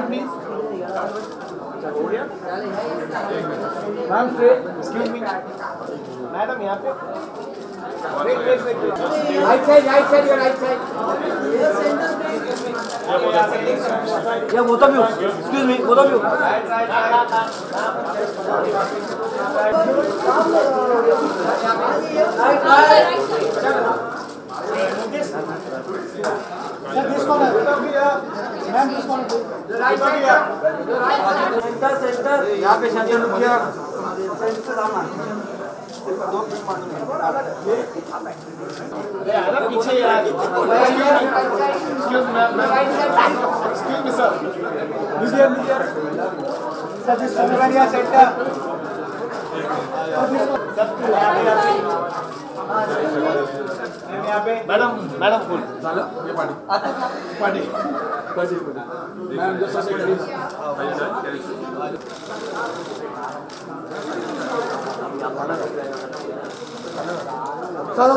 Please. Ma'am, straight. Excuse me. Madam, यहाँ पे. Wait. Right side, your right side. Yeah, both of you. Excuse me, both of you. Right. This corner. Ma'am, this corner. Right side. Center. यहाँ पे centre रुक गया. Centre आना. दो minute मारने. पीछे यार. Excuse me, excuse me, sir. Medium. Sir, this center center. Madam full ये पार्टी मैम जस्ट प्लीज चलो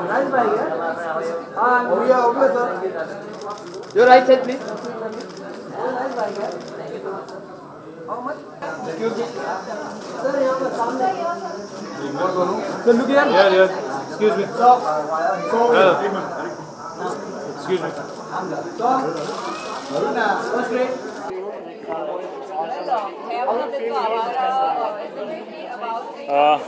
राइट भाई हो गया sir your right side please right भाई Excuse me. Sir, यहाँ पर सामने. Sir, look here. Yeah. Excuse me. Excuse me. Aruna, first grade.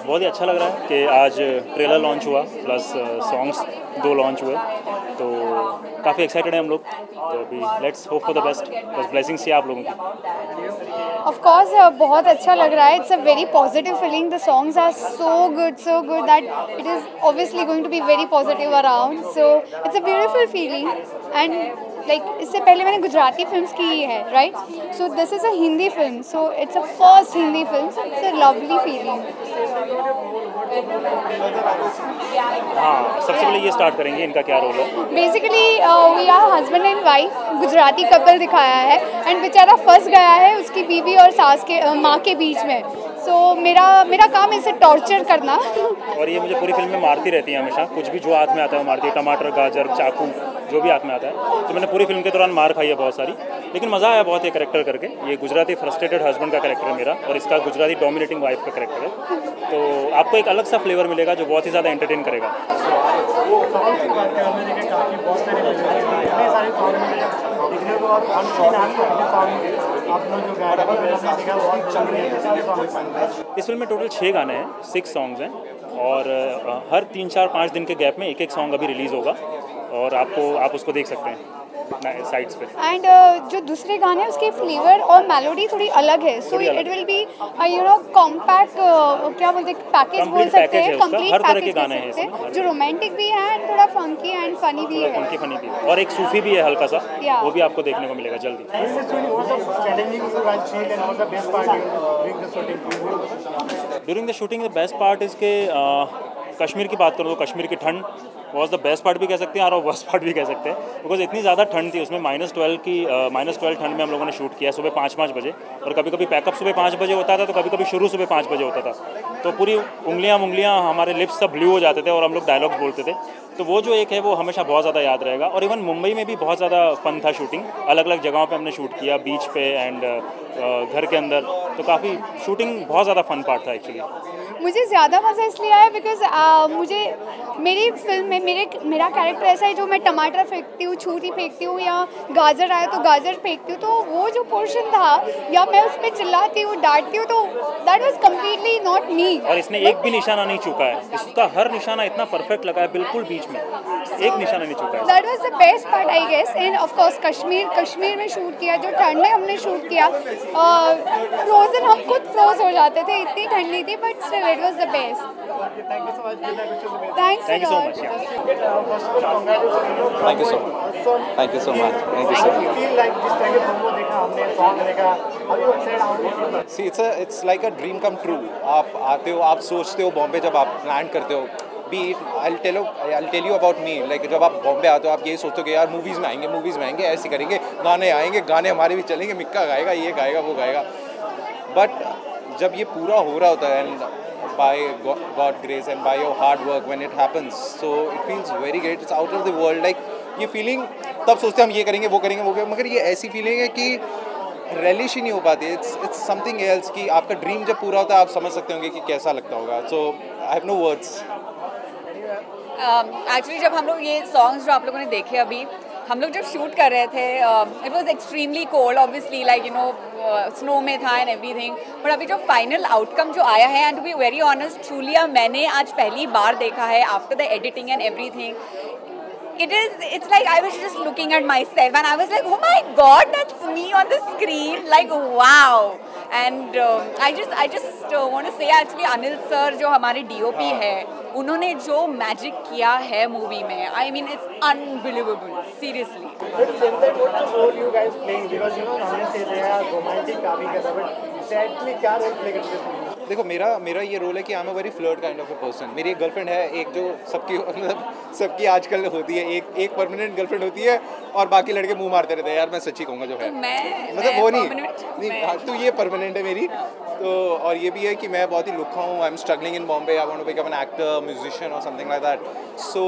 बहुत ही अच्छा लग रहा है कि आज ट्रेलर लॉन्च हुआ प्लस सॉन्ग्स 2 लॉन्च हुए, तो काफ़ी एक्साइटेड हैं हम लोग। तो अभी let's hope for the best, बस ब्लेसिंग्स चाहिए आप लोगों की। Of course, बहुत अच्छा लग रहा है। It's a very positive feeling. The songs are so good that it is obviously going to be very positive around. So it's a beautiful feeling. And like इससे पहले मैंने गुजराती फिल्म्स की है, right? So this is a Hindi film. So it's a first Hindi film. So it's a lovely feeling. हाँ, सबसे पहले ये start करेंगे, इनका क्या रोल है? Basically, we are husband and wife. Gujarati couple दिखाया है एंड बेचारा फंस गया है उसकी बीवी और सास के माँ के बीच में। सो मेरा काम है इसे टॉर्चर करना। और ये मुझे पूरी फिल्म में मारती रहती है हमेशा, कुछ भी जो हाथ में आता है वो मारती है, टमाटर, गाजर, चाकू, जो भी हाथ में आता है। तो मैंने पूरी फिल्म के दौरान मार खाई है बहुत सारी, लेकिन मज़ा आया बहुत ये कैरेक्टर करके। ये गुजराती फ्रस्ट्रेटेड हस्बैंड का कैरेक्टर है मेरा, और इसका गुजराती डोमिनेटिंग वाइफ का कैरेक्टर है। तो आपको एक अलग सा फ्लेवर मिलेगा जो बहुत ही ज़्यादा एंटरटेन करेगा। इस फिल्म में टोटल 6 गाने हैं, 6 सॉन्ग्स हैं, और हर 3, 4, 5 दिन के गैप में एक सॉन्ग अभी रिलीज़ होगा, और आप उसको देख सकते हैं साइट्स पे। एंड जो दूसरे गाने हैं उसके फ्लेवर और मेलोडी थोड़ी अलग है। So it will be compact, क्या बोलते हैं, पैकेज बोल सकते हैं, कंप्लीट पैकेज बोल सकते हैं, जो रोमांटिक भी है एंड थोड़ा फंकी एंड फनी भी है। और एक सूफी भी है हल्का सा, वो भी आपको देखने को मिलेगा जल्दी। During the shooting the best part is के कश्मीर की बात करूँ तो कश्मीर की ठंड वॉज द बेस्ट पार्ट भी कह सकते हैं और वर्स्ट पार्ट भी कह सकते हैं, बिकॉज इतनी ज़्यादा ठंड थी उसमें। -12 ठंड में हम लोगों ने शूट किया सुबह 5 बजे, और कभी कभी पैकअप सुबह 5 बजे होता था, तो कभी कभी शुरू सुबह 5 बजे होता था। तो पूरी उंगलियां हमारे लिप्स सब ब्लू हो जाते थे और हम लोग डायलॉग्स बोलते थे। तो वो जो एक है वो हमेशा बहुत ज़्यादा याद रहेगा। और इवन मुंबई में भी बहुत ज़्यादा फन था शूटिंग, अलग अलग जगहों पे हमने शूट किया, बीच पे एंड घर के अंदर। तो काफ़ी शूटिंग बहुत ज़्यादा फन पार्ट था एक्चुअली। मुझे ज़्यादा मज़ा इसलिए आया बिकॉज मुझे मेरी फिल्म में मेरा कैरेक्टर ऐसा है जो मैं टमाटर फेंकती हूँ, छुरी फेंकती हूँ, या गाजर आए तो गाजर फेंकती हूँ। तो वो जो पोर्शन था या मैं उस पर चिल्लाती हूँ, डांटती हूँ, तो that was completely not me. और इसने एक भी निशाना नहीं चूका है, इसका हर निशाना इतना परफेक्ट लगा है, बिल्कुल बीच में एक निशाना नहीं चूका है। That was the best part I guess. And of course Kashmir में शूट किया, जो ठंड में हमने शूट किया, फ्रोजन, हम खुद फ्रोज हो जाते थे, इतनी ठंडी थी, but still it was the best. Thanks Thank you so much. Thank you so much. Thank you so much. Thank you so much. See, it's like a dream come true. आप आते हो, आप सोचते हो बॉम्बे, जब आप लैंड करते हो, I'll tell you about me. Like जब आप बॉम्बे आते हो, आप यही सोचते हो कि यार मूवीज़ में आएंगे, ऐसे करेंगे, गाने आएंगे, गाने हमारे भी चलेंगे, मिक्का गाएगा, ये गाएगा, वो गाएगा। बट जब ये पूरा हो रहा होता है and by God grace and by your hard work when it happens. So it feels very great. It's out of the world. Like ये feeling तब सोचते हम ये करेंगे वो करेंगे वो करेंगे, मगर ये ऐसी feeling है कि relish ही नहीं हो पाती. It's something else कि आपका dream जब पूरा होता है आप समझ सकते होंगे कि कैसा लगता होगा. So I have no words. Actually जब हम लोग ये songs जो आप लोगों ने देखे अभी, हम लोग जब शूट कर रहे थे, it was extremely cold obviously, like you know snow में था एंड एवरीथिंग, बट अभी जो फाइनल आउटकम जो आया है, and to be very honest truly मैंने आज पहली बार देखा है after the editing and everything. It's like I was just looking at myself and I was like, oh my god, that's me on the screen, like wow. And I just want to say actually Anil sir जो हमारे DOP है, उन्होंने जो magic किया है movie में, I mean it's unbelievable, seriously. But same time, what's the role you guys playing? Because you know, हमने से they are romantic काफी करता है, but sadly क्या role play करते हैं? देखो मेरा ये रोल है कि I am a very flirt kind of a person. मेरी एक गर्लफ्रेंड है, एक जो सबकी मतलब सबकी आजकल होती है, एक परमानेंट गर्लफ्रेंड होती है और बाकी लड़के मुंह मारते रहते हैं. यार मैं सच्ची कहूँगा जो है, मतलब वो नहीं, तो ये परमानेंट है मेरी. तो और ये भी है कि मैं बहुत ही लुखा हूँ. I am struggling in Bombay. I want to become an actor, musician और something like that. So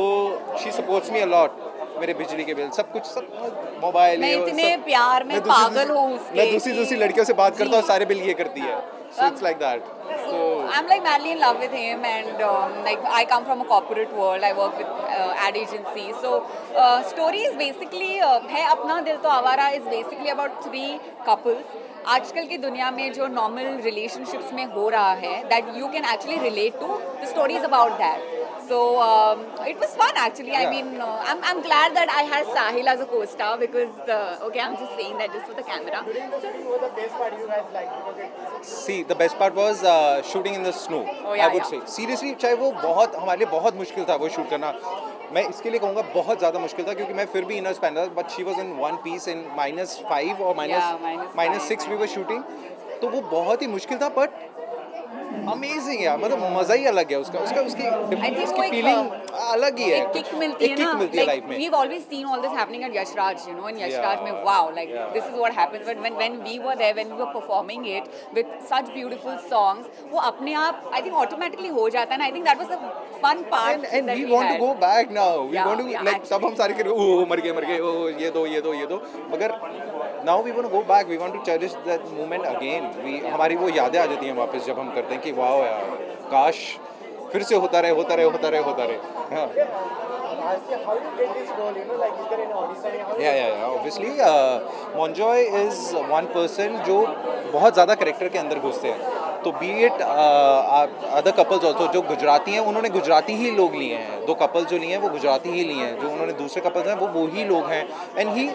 she supports me a lot. मेरे बिजली के बिल सब कुछ, सब मोबाइल, मैं इतने प्यार में पागल हूँ उसके. मैं दूसरी लड़कियों से बात करता हूँ, सारे बिल ये करती है. So it's like that. So I'm like madly in love with him, and like I come from a corporate world. I work with ad agency. So story is basically है अपना दिल तो आवारा is basically about 3 couples. आजकल की दुनिया में जो normal relationships में हो रहा है, that you can actually relate to. The story is about that. So it was fun actually. Yeah. I mean, I'm glad that I had Sahil as a co-star because okay, I'm just saying that just for the camera. What the best part you guys like? See, the best part was shooting in the snow. Oh, yeah, I would say seriously, चाहे वो बहुत हमारे लिए बहुत मुश्किल था वो shoot करना. मैं इसके लिए कहूँगा बहुत ज़्यादा मुश्किल था, क्योंकि मैं फिर भी इनर स्पैन था, but she was in one piece in -5 और -6 we were shooting. तो वो बहुत ही मुश्किल था, बट अमेजिंग है. मतलब मजा ही अलग है उसकी फीलिंग अलग ही है. एक किक मिलती है लाइफ में. We've always seen all this happening at Yash Raj, you know, in Yash Raj में wow, like this is what happens. But when we were there, when we were performing it with such beautiful songs, वो अपने आप I think automatically हो जाता है. And I think that was the fun part. And we want to go back now. We want to like तब हम सारे कर मर गए ये दो मगर now we want to go back. We want to cherish that moment again. हमारी वो यादें आ जाती हैं वापस जब हम करते हैं कि वाओ यार, काश फिर से होता रहे. हाँ. How you get this role? You know, like is there any audition? Yeah. Obviously, Monjoy is one person जो बहुत ज़्यादा कैरेक्टर के अंदर घुसते हैं. तो be it other couples also जो गुजराती हैं, उन्होंने गुजराती ही लोग लिए हैं. 2 कपल जो लिए हैं वो गुजराती ही लिए हैं. जो उन्होंने दूसरे कपल्स हैं वो ही लोग हैं. And he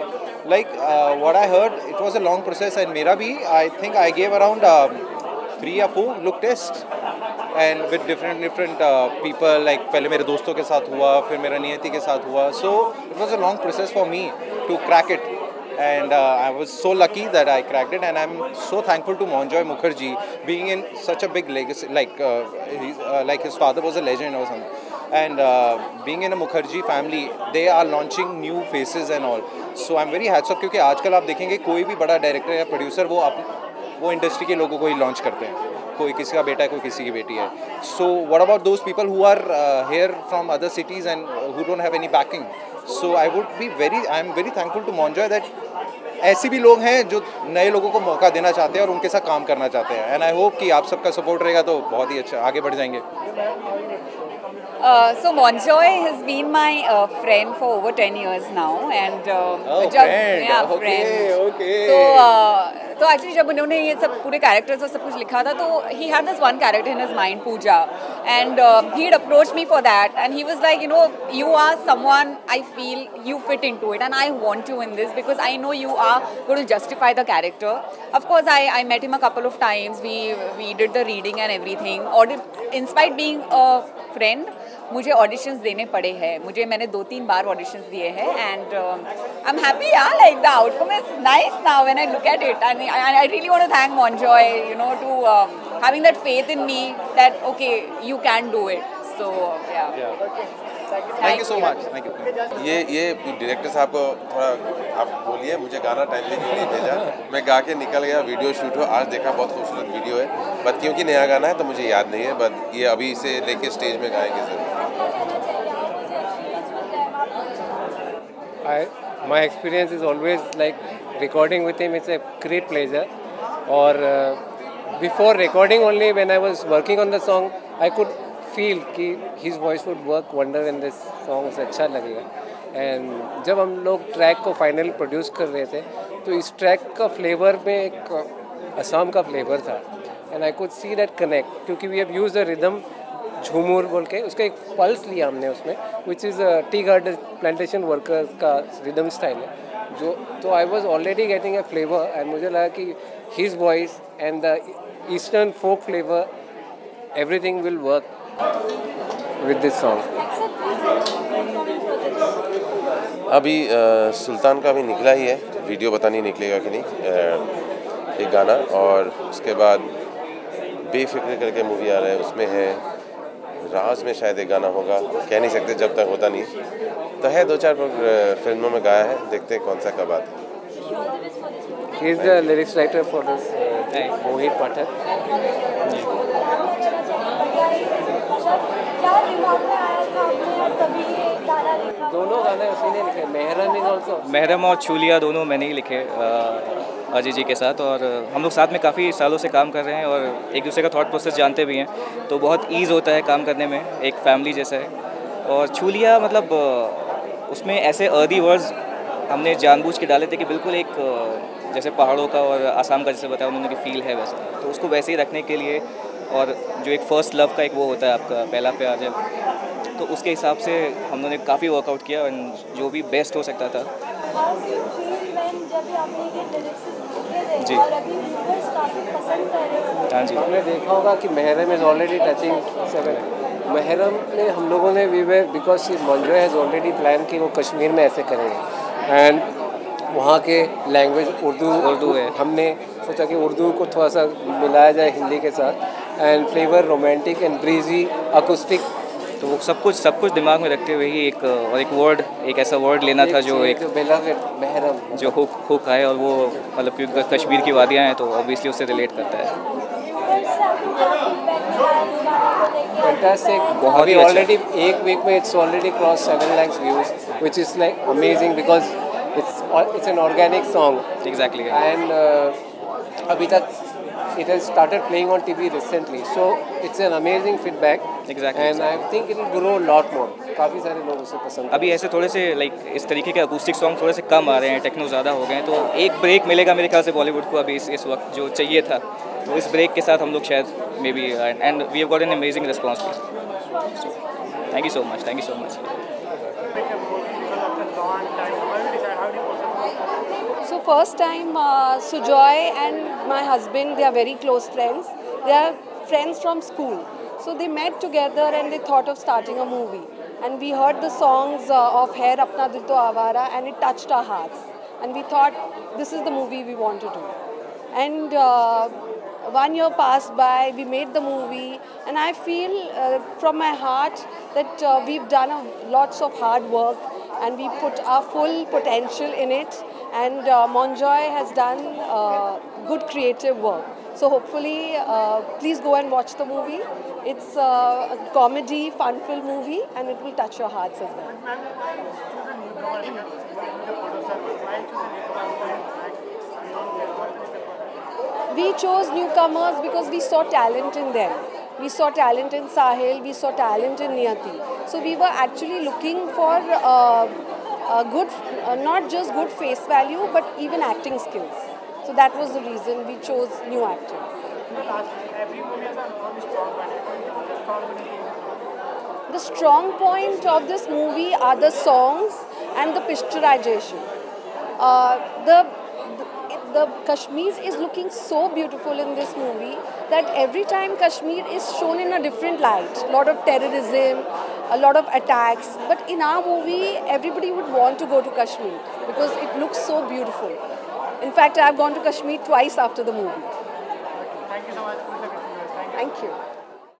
like what I heard, it was a long process. And मेरा भी I think I gave around 3 or 4 look tests. And with different people, like पहले मेरे दोस्तों के साथ हुआ, फिर मेरा नियति के साथ हुआ. So it was a long process for me to crack it. And I was so lucky that I cracked it, and I'm so thankful to Monjoy Mukherjee being in such a big legacy, like his father was a legend or something. And being in a Mukherjee family, they are launching new faces and all. So I'm very hats off, क्योंकि आजकल आप देखेंगे कोई भी बड़ा director या producer वो industry के लोगों को ही लॉन्च करते हैं. कोई किसी का बेटा है, कोई किसी की बेटी है. So what about those people who are here from other cities and who don't have any backing? So I am very thankful to Monjoy that ऐसे भी लोग हैं जो नए लोगों को मौका देना चाहते हैं और उनके साथ काम करना चाहते हैं. And I hope कि आप सबका सपोर्ट रहेगा तो बहुत ही अच्छा आगे बढ़ जाएंगे. So Monjoy has been my friend for over 10 years now, and friend. तो actually जब उन्होंने ये सब पूरे characters और सब कुछ लिखा था, तो he had this one character in his mind, Pooja, and he had approached me for that, and he was like, you know, you are someone I feel you fit into it, and I want you in this because I know you are going to justify the character. Of course, I met him a couple of times. We did the reading and everything. In spite being a friend, मुझे auditions देने पड़े हैं. मैंने 2-3 बार auditions दिए हैं, and I am happy यार, like the outcome is nice now when I look at it. And I really want to thank Monjoy, you know, to having that faith in me that okay, you can do it. So yeah. Thank you so much, thank you. ये director साहब को थोड़ा आप बोलिए, मुझे गाना time पे क्यों नहीं भेजा। मैं गा के निकल गया, वीडियो शूट हो, आज देखा बहुत खूबसूरत वीडियो है, बट क्योंकि नया गाना है तो मुझे याद नहीं है, बट ये अभी से लेके स्टेज में गाएंगे ज़रूर। My experience is always like recording with him. It's a great pleasure. Or before recording only, when I was working on the song, I could feel कि his voice would work wonder in this song. अच्छा लगेगा. And जब हम लोग track को finally produce कर रहे थे तो इस ट्रैक का फ्लेवर में एक असम का फ्लेवर था. And I could see that connect क्योंकि we have used the rhythm झूमर बोल के उसका एक पल्स लिया हमने उसमें, which is tea garden plantation workers का रिदम स्टाइल है जो. तो I was already getting a flavour and मुझे लगा कि his voice and the eastern folk flavour everything will work with this song. अभी सुल्तान का भी निकला ही है, वीडियो पता नहीं निकलेगा कि नहीं, एक गाना. और उसके बाद बेफिक्र करके मूवी आ रहा है, उसमें है राज में शायद एक गाना होगा, कह नहीं सकते जब तक होता नहीं. तो है 2-4 फिल्मों में गाया है, देखते हैं कौन सा कब आता है. He is the lyrics writer for this Mohit Pathak. दोनों गाने उसी ने लिखे. महरम इज आल्सो. महरम और चूलिया दोनों मैंने ही लिखे अजय जी के साथ, और हम लोग साथ में काफ़ी सालों से काम कर रहे हैं और एक दूसरे का थॉट प्रोसेस जानते भी हैं, तो बहुत ईज़ होता है काम करने में, एक फैमिली जैसा है. और चूलिया मतलब उसमें ऐसे अर्दी वर्ड्स हमने जानबूझ के डाले थे कि बिल्कुल एक जैसे पहाड़ों का और आसाम का जैसे बताया उन्होंने कि फ़ील है वैसा, तो उसको वैसे ही रखने के लिए, और जो एक फ़र्स्ट लव का एक वो होता है आपका पहला प्यार जब, तो उसके हिसाब से हम लोगों ने काफ़ी वर्कआउट किया और जो भी बेस्ट हो सकता था. जी हाँ जी. आपने देखा होगा कि महरम इज़ ऑलरेडी टचिंग 7. महरम में हम लोगों ने वी वेर बिकॉज मंजो हैज़ ऑलरेडी प्लान कि वो कश्मीर में ऐसे करेंगे एंड वहाँ के लैंग्वेज उर्दू है. हमने सोचा कि उर्दू को थोड़ा सा मिलाया जाए हिंदी के साथ, and flavour romantic and breezy acoustic. तो वो सब कुछ दिमाग में रखते हुए ही एक ऐसा वर्ड लेना था जो एक महरम जो हुक आए, और वो मतलब क्योंकि कश्मीर की वादियाँ हैं तो ऑब्वियसली उससे रिलेट करता है. फैंटास्टिक. बहुत ही ऑलरेडी एक वीक में it's already cross 7 lakhs views which is like amazing because it's an organic song. Exactly. And अभी तक it has started playing on TV recently, so it's an amazing feedback. Exactly. And I think it will grow a lot more. काफ़ी सारे लोग उसे पसंद. अभी ऐसे थोड़े से लाइक इस तरीके के अकूस्टिक सॉन्ग थोड़े से कम आ रहे हैं, टेक्नो ज़्यादा हो गए हैं, तो एक ब्रेक मिलेगा मेरे ख्याल से बॉलीवुड को अभी इस वक्त जो चाहिए था, तो इस ब्रेक के साथ हम लोग शायद maybe and we have got an amazing response. Thank you so much. Thank you so much. So first time Sujoy and my husband, they are very close friends. They are friends from school. So they met together and they thought of starting a movie. And we heard the songs of Hair Apna Dil To Awara and it touched our hearts. And we thought this is the movie we want to do. And 1 year passed by, we made the movie, and I feel from my heart that we've done lots of hard work and we put our full potential in it, and Monjoy has done good creative work. So hopefully please go and watch the movie. It's a comedy, fun-filled movie and it will touch your hearts as well. We chose newcomers because we saw talent in them. We saw talent in Sahil, we saw talent in Niyati. So we were actually looking for good, not just good face value, but even acting skills. So that was the reason we chose new actors. The strong point of this movie are the songs and the picturization. The Kashmir is looking so beautiful in this movie that every time Kashmir is shown in a different light. A lot of terrorism, a lot of attacks. But in our movie, everybody would want to go to Kashmir because it looks so beautiful. In fact, I have gone to Kashmir twice after the movie. Thank you so much. Thank you.